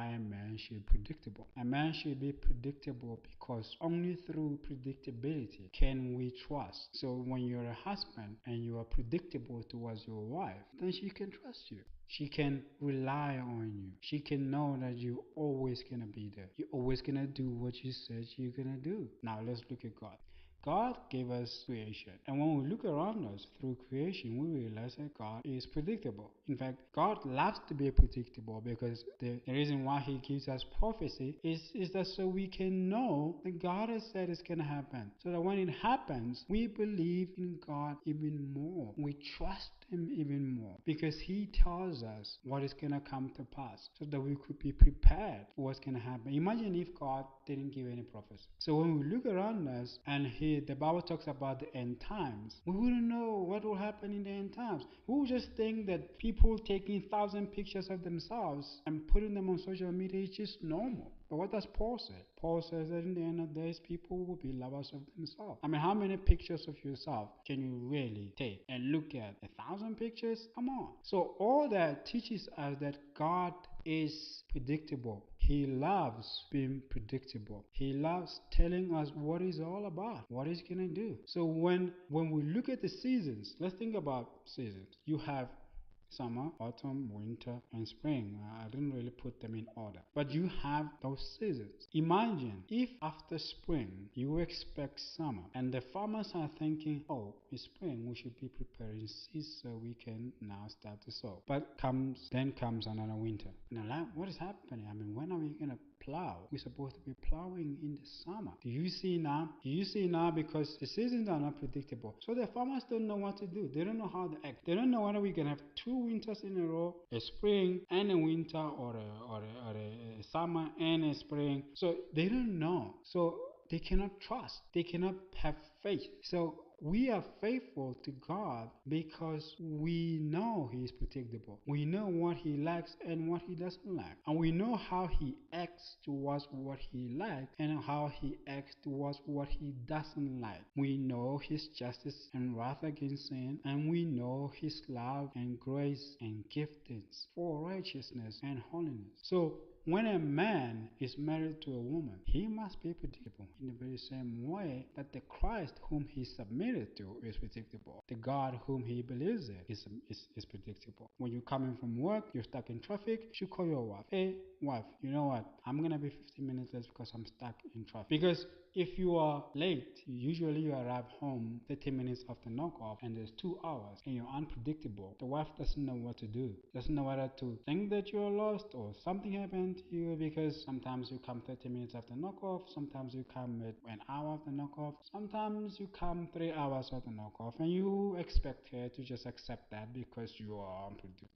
why a man should be predictable. A man should be predictable because only through predictability can we trust. So when you're a husband and you are predictable towards your wife, then she can trust you. She can rely on you. She can know that you're always gonna be there. You're always gonna do what you said you're gonna do. Now let's look at God. God gave us creation. And when we look around us through creation, we realize that God is predictable. In fact, God loves to be predictable because the reason why He gives us prophecy is that so we can know that God has said it's going to happen. So that when it happens, we believe in God even more. We trust Him even more because He tells us what is going to come to pass so that we could be prepared for what's going to happen. Imagine if God didn't give any prophecy. So when we look around us and the Bible talks about the end times, we wouldn't know what will happen in the end times. We would just think that people taking 1,000 pictures of themselves and putting them on social media is just normal. But what does Paul say? Paul says that in the end of days, people will be lovers of themselves. I mean, how many pictures of yourself can you really take and look at? 1,000 pictures? Come on. So all that teaches us that God is predictable. He loves being predictable. He loves telling us what He's all about, what He's gonna do. So when we look at the seasons, let's think about seasons. You have summer, autumn, winter, and spring. I didn't really put them in order. But you have those seasons. Imagine if after spring you expect summer and the farmers are thinking, oh, it's spring, we should be preparing seeds so we can now start to sow. But then comes another winter. Now, what is happening? I mean, when are we going to plow? We're supposed to be plowing in the summer. Do you see now? Because the seasons are not predictable. So the farmers don't know what to do. They don't know how to act. They don't know whether we're gonna have 2 winters in a row, a spring and a winter, or a summer and a spring. So they don't know. So they cannot trust. They cannot have faith. So we are faithful to God because we know He is predictable. We know what He likes and what He doesn't like. And we know how He acts towards what He likes and how He acts towards what He doesn't like. We know His justice and wrath against sin, and we know His love and grace and giftings for righteousness and holiness. So when a man is married to a woman, he must be predictable in the very same way that the Christ whom he submitted to is predictable. The God whom he believes in is predictable. When you're coming from work, you're stuck in traffic, you should call your wife. Hey, wife, you know what? I'm going to be 15 minutes late because I'm stuck in traffic. Because if you are late, usually you arrive home 30 minutes after knockoff and there's 2 hours and you're unpredictable. The wife doesn't know what to do. Doesn't know whether to think that you're lost or something happened to you, because sometimes you come 30 minutes after knockoff, sometimes you come at an hour after knockoff, sometimes you come 3 hours after knockoff, and you expect her to just accept that because you are unpredictable.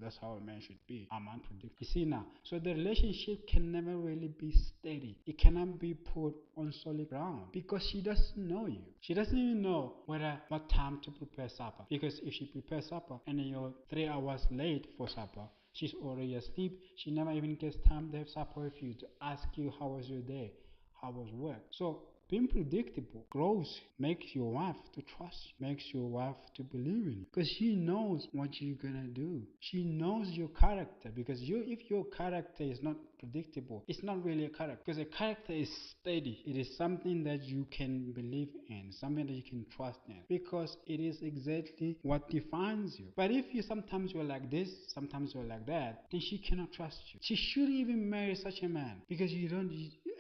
That's how a man should be. I'm unpredictable. You see now, so the relationship can never really be steady. It cannot be put on solid ground because she doesn't know you. She doesn't even know what time to prepare supper. Because if she prepares supper and then you're 3 hours late for supper, she's already asleep. She never even gets time to have supper with you to ask you how was your day, how was work. So being predictable makes your wife to trust you, makes your wife to believe in you, because she knows what you're gonna do. She knows your character, because if your character is not predictable, it's not really a character, because a character is steady. It is something that you can believe in, something that you can trust in, because it is exactly what defines you. But if sometimes you're like this, sometimes you're like that, then she cannot trust you. She shouldn't even marry such a man, because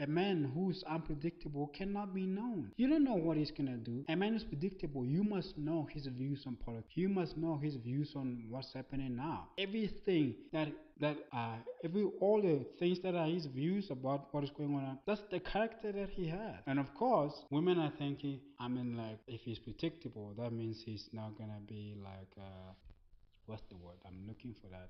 a man who's unpredictable cannot be known. You don't know what he's gonna do. A man is predictable. You must know his views on politics. You must know his views on what's happening now. Everything all the things that are his views about what is going on, that's the character that he has. And of course, women are thinking, if he's predictable, that means he's not gonna be what's the word? I'm looking for that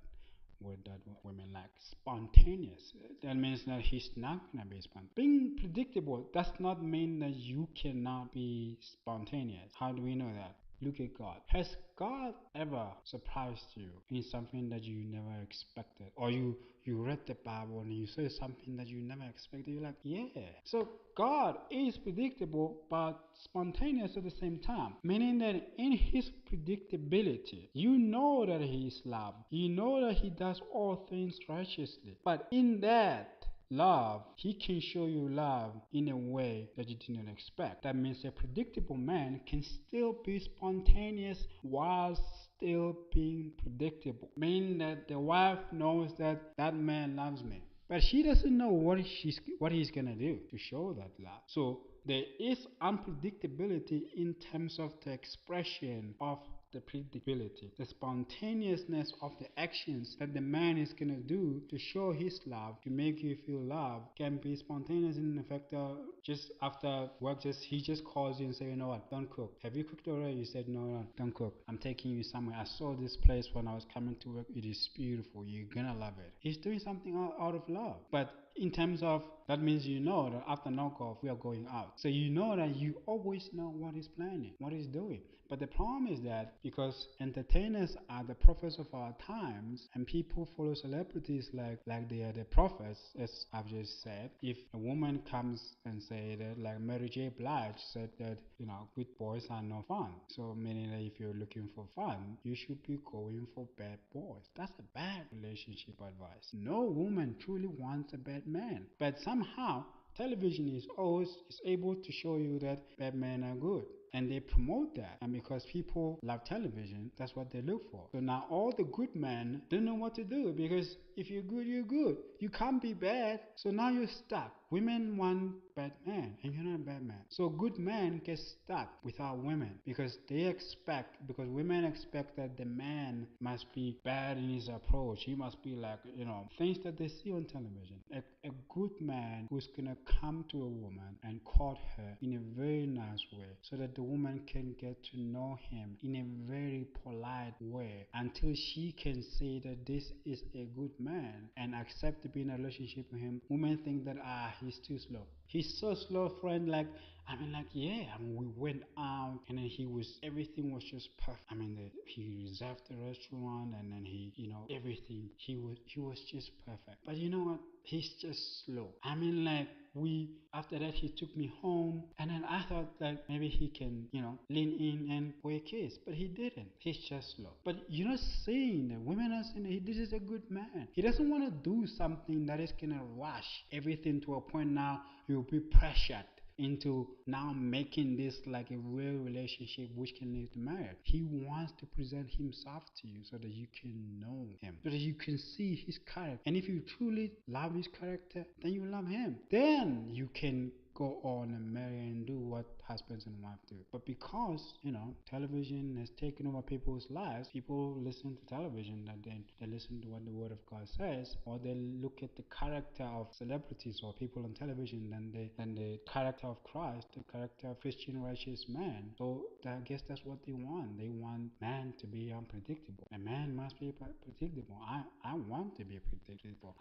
word that women like, spontaneous. That means that he's not gonna be spontaneous. Being predictable does not mean that you cannot be spontaneous. How do we know that? look at God. Has God ever surprised you in something that you never expected? Or you read the Bible and you say something that you never expected. You're like, yeah. So God is predictable but spontaneous at the same time. Meaning that in his predictability, you know that he is love. You know that he does all things righteously. But in that love, he can show you love in a way that you didn't expect. That means a predictable man can still be spontaneous while still being predictable. Meaning that the wife knows that that man loves me, but she doesn't know what he's gonna do to show that love. So there is unpredictability in terms of the expression of the predictability, the spontaneousness of the actions that the man is gonna do to show his love, to make you feel love, can be spontaneous in effect. Just after work, he just calls you and say, you know what, don't cook. Have you cooked already? You said no, don't cook. I'm taking you somewhere. I saw this place when I was coming to work. It is beautiful. You're gonna love it. He's doing something out of love. But in terms of, that means you know that after knockoff we are going out. So you know that you always know what he's planning, what he's doing. But the problem is that because entertainers are the prophets of our times and people follow celebrities like they are the prophets, as I've just said. If a woman comes and say that, like Mary J. Blige said that, good boys are no fun. So meaning that if you're looking for fun, you should be going for bad boys. That's a bad relationship advice. No woman truly wants a bad man. But somehow television is able to show you that bad men are good. And they promote that. And because people love television, that's what they look for. So now all the good men don't know what to do, because if you're good, you're good. You can't be bad. So now you're stuck. Women want bad men, and you're not a bad man. So good men get stuck without women because women expect that the man must be bad in his approach. He must be like, things that they see on television. A good man who's gonna come to a woman and court her in a very nice way so that the woman can get to know him in a very polite way until she can say that this is a good man and accept to be in a relationship with him. Women think that he's too slow. He's so slow, friend. We went out and then everything was just perfect. He reserved the restaurant and then everything. He was just perfect. But you know what? He's just slow. After that, he took me home and then I thought that maybe he can, lean in and for a kiss. But he didn't. He's just slow. But you're not saying that women are saying that this is a good man. He doesn't want to do something that is going to rush everything to a point now you'll be pressured into now making this like a real relationship which can lead to marriage. He wants to present himself to you so that you can know him, so that you can see his character. And if you truly love his character, then you love him. Then you can go on and marry and do what husbands and wives do. But because, television has taken over people's lives, people listen to television and then they listen to what the word of God says, or they look at the character of celebrities or people on television than the character of Christ, the character of Christian righteous man. So I guess that's what they want. They want man to be unpredictable. A man must be predictable. I want to be predictable.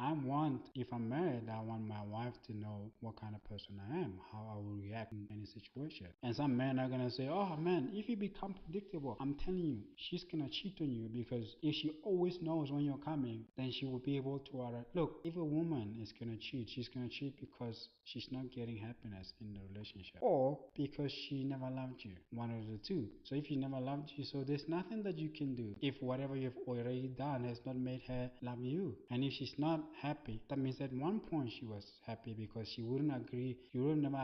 If I'm married, I want my wife to know what kind of person I am, how I will react in any situation. And some men are going to say, oh man, if you become predictable, I'm telling you, she's going to cheat on you, because if she always knows when you're coming, then she will be able to look, if a woman is going to cheat, she's going to cheat because she's not getting happiness in the relationship, or because she never loved you. One of the two. So if she never loved you, so there's nothing that you can do if whatever you've already done has not made her love you. And if she's not happy, that means at one point she was happy, because she would never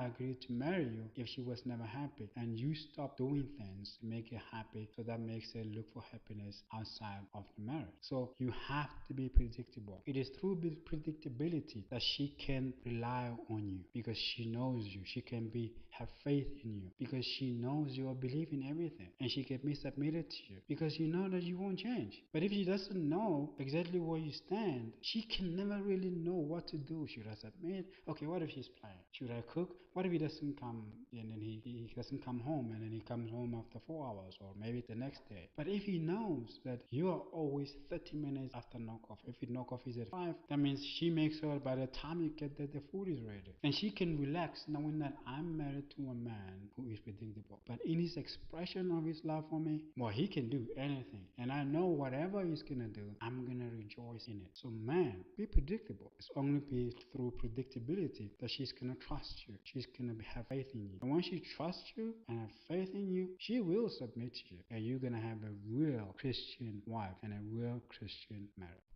agree to marry you if she was never happy, and you stop doing things to make her happy, so that makes her look for happiness outside of the marriage. So you have to be predictable. It is through predictability that she can rely on you, because she knows you. She can have faith in you, because she knows you believe in everything, and she can be submitted to you because you know that you won't change. But if she doesn't know exactly where you stand, she can never really know what to do. Should I submit? Okay, what if she's playing? Should I cook? What if he doesn't come and then he doesn't come home and then he comes home after 4 hours or maybe the next day? But if he knows that you are always 30 minutes after knockoff, if the knockoff is at 5, that means she makes sure by the time you get there, the food is ready. And she can relax knowing that I'm married to a man who is predictable. But in his expression of his love for me, well, he can do anything. And I know whatever he's gonna do, I'm gonna rejoice in it. So man, be predictable. It's only be through predictability that she's gonna trust you. She's gonna have faith in you. And when she trusts you and have faith in you, she will submit to you. And you're gonna have a real Christian wife and a real Christian marriage.